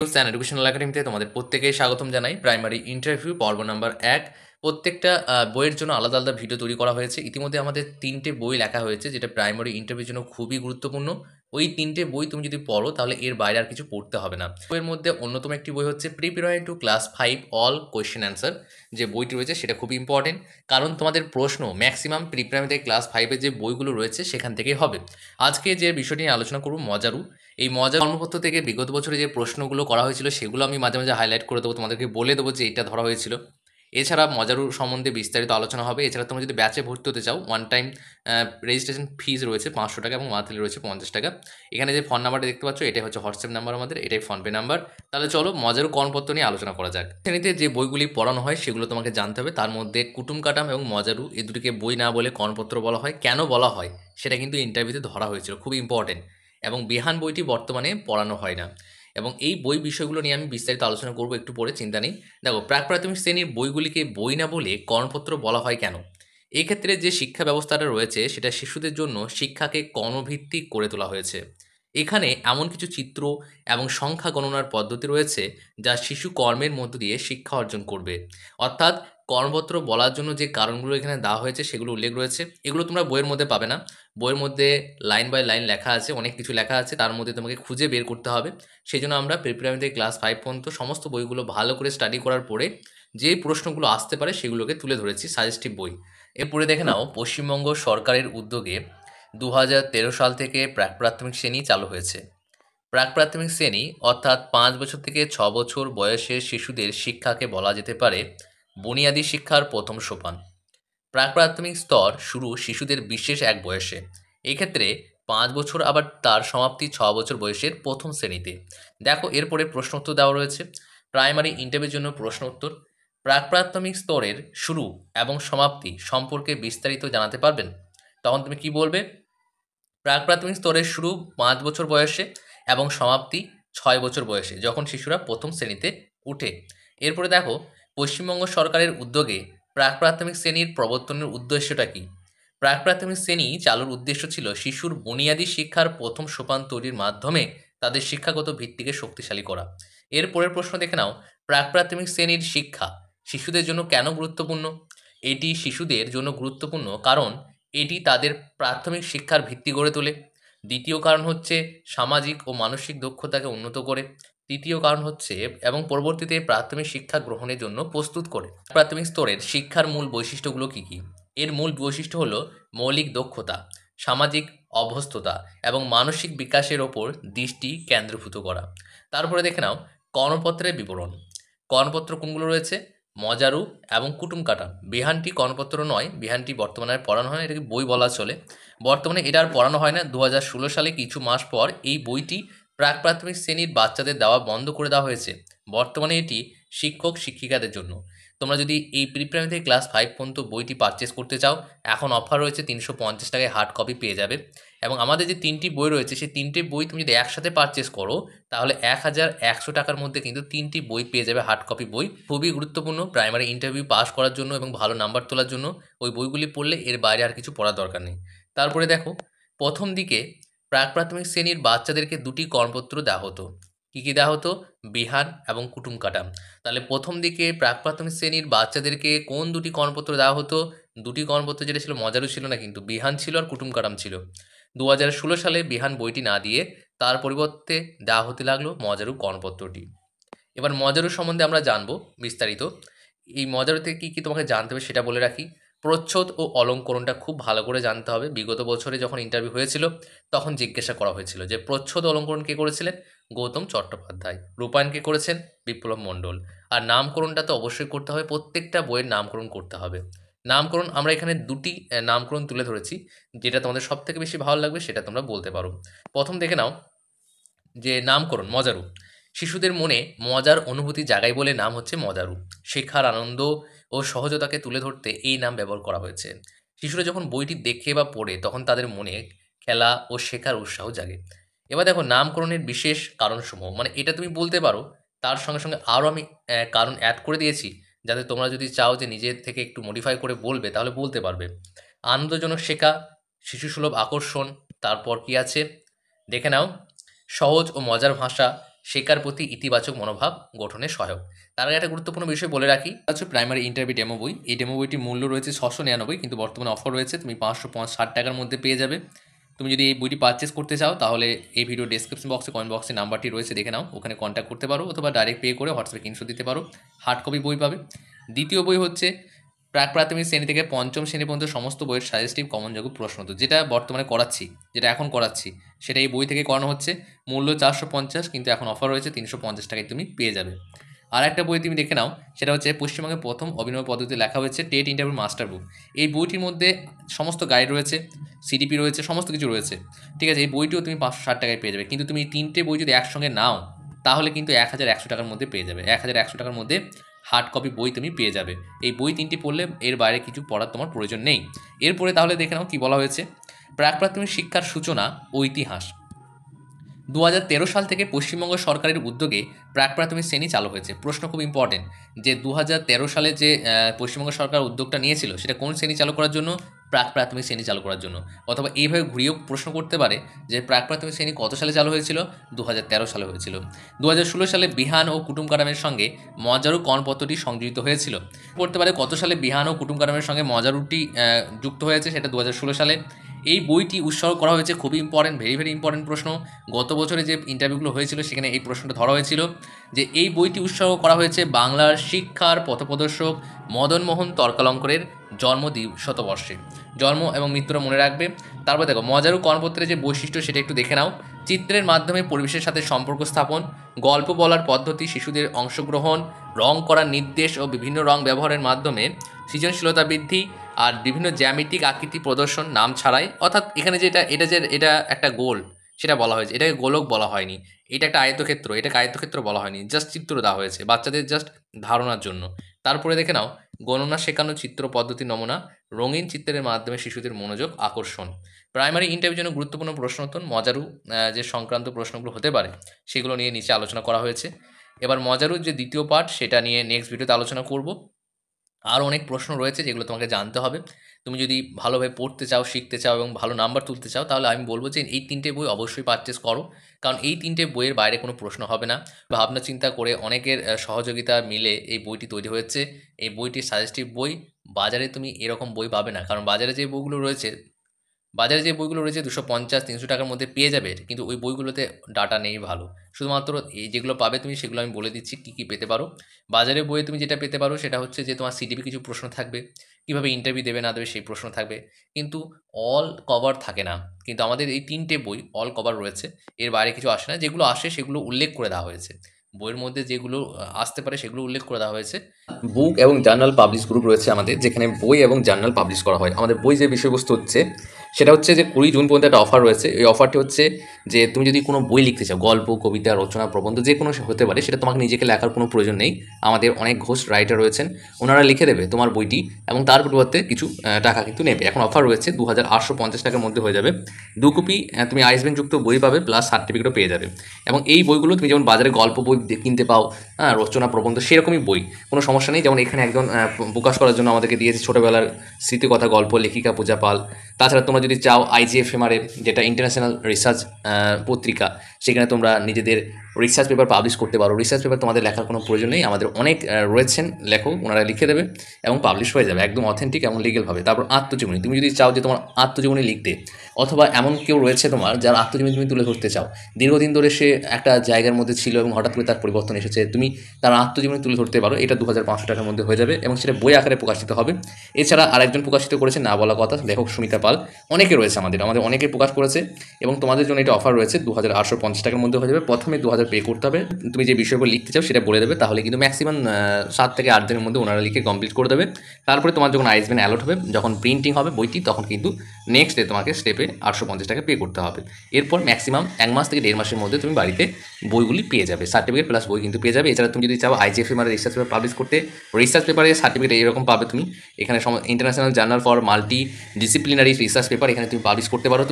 স্যান educational একাডেমিতে তোমাদের প্রত্যেকেই স্বাগতম জানাই। প্রাইমারি ইন্টারভিউ পর্ব নাম্বার ১। প্রত্যেকটা বইয়ের জন্য আলাদা, আলাদা ভিডিও তৈরি করা হয়েছে। ইতিমধ্যে আমাদের ৩ টে বই লেখা হয়েছে যেটা প্রাইমারি ইন্টারভিউর জন্য খুবই গুরুত্বপূর্ণ। ওই ৩ টে বই তুমি যদি পড়ো তাহলে এর বাইরে আর কিছু পড়তে হবে না। বইয়ের মধ্যে অন্যতম একটি বই হচ্ছে preparing two class 5 all question answer. যে বইটি রয়েছে সেটা খুবই ইম্পর্টেন্ট। কারণ তোমাদের প্রশ্ন ম্যাক্সিমাম প্রিপ্রাইমারিতে ক্লাস 5 এর যে বইগুলো রয়েছে সেখান থেকেই হবে। আজকে যে বিষয়টি নিয়ে আলোচনা করব মজারু। এই মজার কর্মপত্র থেকে বিগত বছরে যে প্রশ্নগুলো করা হয়েছিল সেগুলো আমি মাঝে, মাঝে হাইলাইট করে দেবো। তোমাদেরকে বলে দেবো যে এটা ধরা হয়েছিল। এছাড়া মজারু সম্বন্ধে বিস্তারিত আলোচনা হবে। এছাড়া তোমরা যদি ব্যাচে ভর্তি হতে চাও, ওয়ান টাইম রেজিস্ট্রেশন ফিজ রয়েছে ৳৫০০ এবং মান্থলি রয়েছে ৳৫০। এখানে যে ফোন নাম্বারটা দেখতে পাচ্ছ এটাই হচ্ছে হোয়াটসঅ্যাপ নাম্বার আমাদের, এটাই ফোনপে নাম্বার। তাহলে চলো মজারু কর্মপত্র নিয়ে আলোচনা করা যাক। শ্রেণীতে যে বইগুলি পড়ানো হয় সেগুলো তোমাকে জানতে হবে। তার মধ্যে কুটুম কাটাম এবং মজারু এই দুটিকে বই না বলে কর্মপত্র বলা হয়। কেন বলা হয় সেটা কিন্তু ইন্টারভিউতে ধরা হয়েছিল, খুবই ইম্পর্টেন্ট। এবং বেহান বইটি বর্তমানে পড়ানো হয় না। এবং এই বই বিষয়গুলো নিয়ে আমি বিস্তারিত আলোচনা করব একটু পরে, চিন্তা নেই। দেখো, প্রাক প্রাথমিক শ্রেণীর বইগুলিকে বই না বলে কর্মপত্র বলা হয় কেন? এক্ষেত্রে যে শিক্ষা ব্যবস্থাটা রয়েছে সেটা শিশুদের জন্য শিক্ষাকে কর্মভিত্তিক করে তোলা হয়েছে। এখানে এমন কিছু চিত্র এবং সংখ্যা গণনার পদ্ধতি রয়েছে যা শিশু কর্মের মধ্য দিয়ে শিক্ষা অর্জন করবে। অর্থাৎ কর্মপত্র বলার জন্য যে কারণগুলো এখানে দেওয়া হয়েছে সেগুলো উল্লেখ রয়েছে। এগুলো তোমরা বইয়ের মধ্যে পাবে না। বইয়ের মধ্যে লাইন বাই লাইন লেখা আছে, অনেক কিছু লেখা আছে, তার মধ্যে তোমাকে খুঁজে বের করতে হবে। সেই জন্য আমরা প্রিপারেটরি থেকে ক্লাস 5 পর্যন্ত সমস্ত বইগুলো ভালো করে স্টাডি করার পরে যে প্রশ্নগুলো আসতে পারে সেগুলোকে তুলে ধরেছি সাজেস্টিভ বই। এরপরে দেখে নাও, পশ্চিমবঙ্গ সরকারের উদ্যোগে 2013 সাল থেকে প্রাক প্রাথমিক শ্রেণী চালু হয়েছে। প্রাক প্রাথমিক শ্রেণী অর্থাৎ 5 বছর থেকে 6 বছর বয়সের শিশুদের শিক্ষাকে বলা যেতে পারে বুনিয়াদী শিক্ষার প্রথম সোপান। প্রাক প্রাথমিক স্তর শুরু শিশুদের বিশেষ এক বয়সে। এক্ষেত্রে 5 বছর আবার তার সমাপ্তি 6 বছর বয়সের প্রথম শ্রেণীতে। দেখো, এরপরে প্রশ্ন উত্তর দেওয়া রয়েছে। প্রাইমারি ইন্টারভিউর জন্য প্রশ্ন উত্তর। প্রাক প্রাথমিক স্তরের শুরু এবং সমাপ্তি সম্পর্কে বিস্তারিত জানাতে পারবেন? তখন তুমি কি বলবে? প্রাক প্রাথমিক স্তরের শুরু 5 বছর বয়সে এবং সমাপ্তি 6 বছর বয়সে, যখন শিশুরা প্রথম শ্রেণীতে উঠে। এরপরে দেখো, পশ্চিমবঙ্গ সরকারের উদ্যোগে প্রাক প্রাথমিক শ্রেণীর প্রবর্তনের উদ্দেশ্যটা কী? প্রাক প্রাথমিক শ্রেণী চালুর উদ্দেশ্য ছিল শিশুর বুনিয়াদী শিক্ষার প্রথম সোপান তৈরির মাধ্যমে তাদের শিক্ষাগত ভিত্তিকে শক্তিশালী করা। এর পরের প্রশ্ন দেখে নাও, প্রাক প্রাথমিক শ্রেণীর শিক্ষা শিশুদের জন্য কেন গুরুত্বপূর্ণ? এটি শিশুদের জন্য গুরুত্বপূর্ণ কারণ এটি তাদের প্রাথমিক শিক্ষার ভিত্তি গড়ে তোলে। দ্বিতীয় কারণ হচ্ছে সামাজিক ও মানসিক দক্ষতাকে উন্নত করে। তৃতীয় কারণ হচ্ছে এবং পরবর্তীতে প্রাথমিক শিক্ষা গ্রহণের জন্য প্রস্তুত করে। প্রাথমিক স্তরের শিক্ষার মূল বৈশিষ্ট্যগুলো কী কী? এর মূল বৈশিষ্ট্য হলো মৌলিক দক্ষতা, সামাজিক অভ্যস্ততা এবং মানসিক বিকাশের ওপর দৃষ্টি কেন্দ্রীভূত করা। তারপরে দেখে নাও কর্মপত্রের বিবরণ। কর্মপত্র কোনগুলো রয়েছে? মজারু এবং কুটুম কাটাম। বিহানটি কর্মপত্র নয়, বিহানটি বর্তমানে আর পড়ানো হয় না, এটাকে বই বলা চলে। বর্তমানে এটা আর পড়ানো হয় না। 2016 সালে কিছু মাস পর এই বইটি প্রাক প্রাথমিক শ্রেণীর বাচ্চাদের দেওয়া বন্ধ করে দেওয়া হয়েছে। বর্তমানে এটি শিক্ষক শিক্ষিকাদের জন্য। তোমরা যদি এই প্রিপ্রাইমারি থেকে ক্লাস 5 পর্যন্ত বইটি পারচেস করতে চাও, এখন অফার রয়েছে, ৳350 হার্ড কপি পেয়ে যাবে। এবং আমাদের যে 3টি বই রয়েছে সেই 3টে বই তুমি যদি একসাথে পারচেস করো তাহলে ৳1100 মধ্যে কিন্তু 3টি বই পেয়ে যাবে, হার্ড কপি বই। খুবই গুরুত্বপূর্ণ প্রাইমারি ইন্টারভিউ পাস করার জন্য এবং ভালো নাম্বার তোলার জন্য। ওই বইগুলি পড়লে এর বাইরে আর কিছু পড়ার দরকার নেই। তারপরে দেখো, প্রথম দিকে প্রাক প্রাথমিক শ্রেণীর বাচ্চাদেরকে 2টি কর্মপত্র দেওয়া হতো। কী কী দেওয়া হতো? বিহান এবং কুটুম কাটাম। তাহলে প্রথম দিকে প্রাক প্রাথমিক শ্রেণীর বাচ্চাদেরকে কোন 2টি কর্মপত্র দেওয়া হতো? 2টি কর্মপত্র যেটা ছিল, মজারু ছিল না কিন্তু, বিহান ছিল আর কুটুম কাটাম ছিল। 2016 সালে বিহান বইটি না দিয়ে তার পরিবর্তে দেওয়া হতে লাগলো মজারু কর্মপত্রটি। এবার মজারু সম্বন্ধে আমরা জানবো বিস্তারিত। এই মজারুতে কী কী তোমাকে জানতে হবে সেটা বলে রাখি। প্রচ্ছদ ও অলঙ্করণটা খুব ভালো করে জানতে হবে। বিগত বছরে যখন ইন্টারভিউ হয়েছিল তখন জিজ্ঞাসা করা হয়েছিল যে প্রচ্ছদ ও অলঙ্করণ কে করেছিলেন? গৌতম চট্টোপাধ্যায়। রূপায়ণ কে করেছেন? বিপ্লব মণ্ডল। আর নামকরণটা তো অবশ্যই করতে হবে, প্রত্যেকটা বইয়ের নামকরণ করতে হবে। নামকরণ আমরা এখানে 2টি নামকরণ তুলে ধরেছি, যেটা তোমাদের সবথেকে বেশি ভালো লাগবে সেটা তোমরা বলতে পারো। প্রথম দেখে নাও যে নামকরণ মজারু। শিশুদের মনে মজার অনুভূতি জাগায় বলে নাম হচ্ছে মজারু। শেখার আনন্দ ও সহজতাকে তুলে ধরতে এই নাম ব্যবহার করা হয়েছে। শিশুরা যখন বইটি দেখে বা পড়ে তখন তাদের মনে খেলা ও শেখার উৎসাহ জাগে। এবার দেখো নামকরণের বিশেষ কারণসমূহ, মানে এটা তুমি বলতে পারো, তার সঙ্গে সঙ্গে আরও আমি কারণ অ্যাড করে দিয়েছি, যাতে তোমরা যদি চাও যে নিজের থেকে একটু মডিফাই করে বলবে তাহলে বলতে পারবে। আনন্দজনক শেখা, শিশুসুলভ আকর্ষণ, তারপর কি আছে দেখে নাও, সহজ ও মজার ভাষা, শেখার প্রতি ইতিবাচক মনোভাব গঠনে সহায়ক। তার আগে একটা গুরুত্বপূর্ণ বিষয় বলে রাখি, হচ্ছে প্রাইমারি ইন্টারভিউ ডেমো বই। এই ডেমো বইটির মূল্য রয়েছে 699, কিন্তু বর্তমানে অফার রয়েছে, তুমি 560 টাকার মধ্যে পেয়ে যাবে। তুমি যদি এই বইটি পারচেস করতে চাও তাহলে এই ভিডিও ডেসক্রিপশন বক্সে, কমেন্ট বক্সে নাম্বারটি রয়েছে, দেখে নাও, ওখানে কন্ট্যাক্ট করতে পারো, অথবা ডাইরেক্ট পে করে হোয়াটসঅ্যাপে স্ক্রিনশট দিতে পারো, হার্ড কপি বই পাবে। দ্বিতীয় বই হচ্ছে প্রাক প্রাথমিক শ্রেণী থেকে পঞ্চম শ্রেণী পর্যন্ত সমস্ত বইয়ের সাজেস্টিভ কমনযোগ্য প্রশ্নোত্তর, যেটা বর্তমানে করাচ্ছি, যেটা এখন করাচ্ছি, সেটা এই বই থেকে করানো হচ্ছে। মূল্য 450, কিন্তু এখন অফার রয়েছে 350 টাকায় তুমি পেয়ে যাবে। আর একটা বই তুমি দেখে নাও, সেটা হচ্ছে পশ্চিমবঙ্গের প্রথম অভিনব পদ্ধতিতে লেখা হয়েছে টেট ইন্টারভিউ মাস্টার বুক। এই বইটির মধ্যে সমস্ত গাইড রয়েছে, সিডিপি রয়েছে, সমস্ত কিছু রয়েছে, ঠিক আছে। এই বইটিও তুমি 560 টাকায় পেয়ে যাবে, কিন্তু তুমি তিনটে বই যদি একসঙ্গে নাও তাহলে কিন্তু 1100 টাকার মধ্যে পেয়ে যাবে। 1100 টাকার মধ্যে হার্ড কপি বই তুমি পেয়ে যাবে। এই বই তিনটি পড়লে এর বাইরে কিছু পড়ার তোমার প্রয়োজন নেই। এরপরে তাহলে দেখে নাও কী বলা হয়েছে। প্রাক প্রাথমিক শিক্ষার সূচনা ও ইতিহাস। 2013 সাল থেকে পশ্চিমবঙ্গ সরকারের উদ্যোগে প্রাক প্রাথমিক শ্রেণী চালু হয়েছে। প্রশ্ন খুব ইম্পর্টেন্ট, যে 2013 সালে যে পশ্চিমবঙ্গ সরকার উদ্যোগটা নিয়েছিল, সেটা কোন শ্রেণী চালু করার জন্য? প্রাক প্রাথমিক শ্রেণী চালু করার জন্য। অথবা এইভাবে ঘুরিয়েও প্রশ্ন করতে পারে যে প্রাক প্রাথমিক শ্রেণী কত সালে চালু হয়েছিল? 2013 সালে হয়েছিল। 2016 সালে বিহান ও কুটুম কারামের সঙ্গে মজারু কর্মপত্রটি সংযোজিত হয়েছিল। করতে পারে কত সালে বিহান ও কুটুম কারামের সঙ্গে মজারুটি যুক্ত হয়েছে, সেটা 2016 সালে। এই বইটি উৎসর্গ করা হয়েছে, খুবই ইম্পর্টেন্ট, ভেরি ভেরি ইম্পর্টেন্ট প্রশ্ন। গত বছরে যে ইন্টারভিউগুলো হয়েছিল সেখানে এই প্রশ্নটা ধরা হয়েছিল, যে এই বইটি উৎসর্গ করা হয়েছে বাংলার শিক্ষার পথপ্রদর্শক মদনমোহন তর্কালঙ্করের জন্ম শতবর্ষে। জন্ম এবং মৃত্যুটা মনে রাখবে। তারপর দেখো মজারু কর্মপত্রের যে বৈশিষ্ট্য সেটা একটু দেখে নাও। চিত্রের মাধ্যমে পরিবেশের সাথে সম্পর্ক স্থাপন, গল্প বলার পদ্ধতি, শিশুদের অংশগ্রহণ, রং করার নির্দেশ ও বিভিন্ন রং ব্যবহারের মাধ্যমে সৃজনশীলতা বৃদ্ধি, আর বিভিন্ন জ্যামিতিক আকৃতি প্রদর্শন নাম ছাড়াই। অর্থাৎ এখানে এটা একটা গোল, সেটা বলা হয়েছে, এটাকে গোলক বলা হয়নি, এটা একটা আয়তক্ষেত্র, এটাকে আয়তক্ষেত্র বলা হয়নি, জাস্ট চিত্র দেওয়া হয়েছে বাচ্চাদের জাস্ট ধারণার জন্য। তারপরে দেখে নাও গণনা শেখানো চিত্র পদ্ধতি নমুনা, রঙিন চিত্রের মাধ্যমে শিশুদের মনোযোগ আকর্ষণ। প্রাইমারি ইন্টারভিউর জন্য গুরুত্বপূর্ণ প্রশ্নোত্তর, মজারু যে সংক্রান্ত প্রশ্নগুলো হতে পারে সেগুলো নিয়ে নিচে আলোচনা করা হয়েছে। এবার মজারুর যে দ্বিতীয় পার্ট সেটা নিয়ে নেক্সট ভিডিওতে আলোচনা করব। আরও অনেক প্রশ্ন রয়েছে যেগুলো তোমাকে জানতে হবে। তুমি যদি ভালোভাবে পড়তে চাও, শিখতে চাও এবং ভালো নাম্বার তুলতে চাও, তাহলে আমি বলবো যে এই তিনটে বই অবশ্যই পারচেস করো, কারণ এই তিনটে বইয়ের বাইরে কোনো প্রশ্ন হবে না। ভাবনা চিন্তা করে অনেকের সহযোগিতা মিলে এই বইটি তৈরি হয়েছে। এই বইটি সাজেস্টিভ বই, বাজারে তুমি এরকম বই পাবে না, কারণ বাজারে যে বইগুলো রয়েছে 250-300 টাকার মধ্যে পেয়ে যাবে, কিন্তু ওই বইগুলোতে ডাটা নেই ভালো। শুধুমাত্র এই যেগুলো পাবে তুমি, সেগুলো আমি বলে দিচ্ছি কী কী পেতে পারো। বাজারের বইয়ে তুমি যেটা পেতে পারো সেটা হচ্ছে যে তোমার সিডিপি কিছু প্রশ্ন থাকবে, কীভাবে ইন্টারভিউ দেবে না দেবে সেই প্রশ্ন থাকবে, কিন্তু অল কভার থাকে না। কিন্তু আমাদের এই তিনটে বই অল কভার রয়েছে, এর বাইরে কিছু আসে না। যেগুলো আসে সেগুলো উল্লেখ করে দেওয়া হয়েছে, বইয়ের মধ্যে যেগুলো আসতে পারে সেগুলো উল্লেখ করে দেওয়া হয়েছে। বুক এবং জার্নাল পাবলিশ গ্রুপ রয়েছে আমাদের, যেখানে বই এবং জার্নাল পাবলিশ করা হয়। আমাদের বই যে বিষয়বস্তু হচ্ছে সেটা হচ্ছে যে 20 জুন পর্যন্ত একটা অফার রয়েছে। এই অফারটি হচ্ছে যে তুমি যদি কোনো বই লিখতে চাও, গল্প, কবিতা, রচনা, প্রবন্ধ, যে কোনো হতে পারে, সেটা তোমাকে নিজেকে লেখার কোনো প্রয়োজন নেই। আমাদের অনেক ঘোষ রাইটার রয়েছেন, ওনারা লিখে দেবে তোমার বইটি, এবং তার পরিবর্তে কিছু টাকা কিন্তু নেবে। এখন অফার রয়েছে 2850 টাকার মধ্যে হয়ে যাবে। 2 কপি তুমি আইসব্যাংকযুক্ত বই পাবে, প্লাস সার্টিফিকেটও পেয়ে যাবে। এবং এই বইগুলো তুমি যেমন বাজারে গল্প বই কিনতে পাও, রচনা, প্রবন্ধ, সেরকমই বই, কোনো সমস্যা নেই। যেমন এখানে একজন প্রকাশ করার জন্য আমাদেরকে দিয়েছে ছোটোবেলার স্মৃতিকথা গল্প, লেখিকা পূজা পাল। তাছাড়া তোমরা যদি চাও IGFMR, যেটা ইন্টারন্যাশনাল রিসার্চ পত্রিকা, সেখানে তোমরা নিজেদের রিসার্চ পেপার পাবলিশ করতে পারো। রিসার্চ পেপার তোমাদের লেখার কোনো প্রয়োজন নেই, আমাদের অনেক রয়েছেন লেখক, ওনারা লিখে দেবে এবং পাবলিশ হয়ে যাবে একদম অথেন্টিক এবং লিগেলভাবে। তারপর আত্মজীবনী, তুমি যদি চাও যে তোমার আত্মজীবনী লিখতে, অথবা এমন কেউ রয়েছে তোমার যার আত্মজীবনী তুমি তুলে ধরতে চাও, দীর্ঘদিন ধরে সে একটা জায়গার মধ্যে ছিল এবং হঠাৎ করে তার পরিবর্তন এসেছে, তুমি তার আত্মজীবনী তুলে ধরতে পারো। এটা 2500 টাকার মধ্যে হয়ে যাবে এবং সেটা বই আকারে প্রকাশিত হবে। এছাড়া আরেকজন প্রকাশিত করেছে না বলা কথা, লেখক সুমিতা পাল। অনেকে রয়েছে আমাদের অনেকে প্রকাশ করেছে, এবং তোমাদের জন্য এটা অফার রয়েছে 2850 টাকার মধ্যে হয়ে যাবে। প্রথমে 2000 পে করতে হবে, তুমি যে বিষয়গুলো লিখতে চাও সেটা বলে দেবে, তাহলে কিন্তু ম্যাক্সিমাম 7 থেকে 8 দিনের মধ্যে ওনারা লিখে কমপ্লিট করে দেবে। তারপরে তোমার যখন আইসব্যান অ্যালট হবে, যখন প্রিন্টিং হবে বইটি, তখন কিন্তু নেক্সট ডে তোমাকে স্টেপে 850 টাকা পে করতে হবে। এরপর ম্যাক্সিমাম 1 মাস থেকে 1.5 মাসের মধ্যে তুমি বাড়িতে বইগুলি পেয়ে যাবে, সার্টিফিকেট প্লাস বই কিন্তু পেয়ে যাবে। এছাড়া তুমি যদি চাও IGFMR রিসার্চ পেপার পাবলিশ করতে, রিসার্চ পেপারে সার্টিফিকেট এরকম পাবে তুমি। এখানে international journal for multi disciplinary research paper, এখানে তুমি পাবলিশ করতে পারো।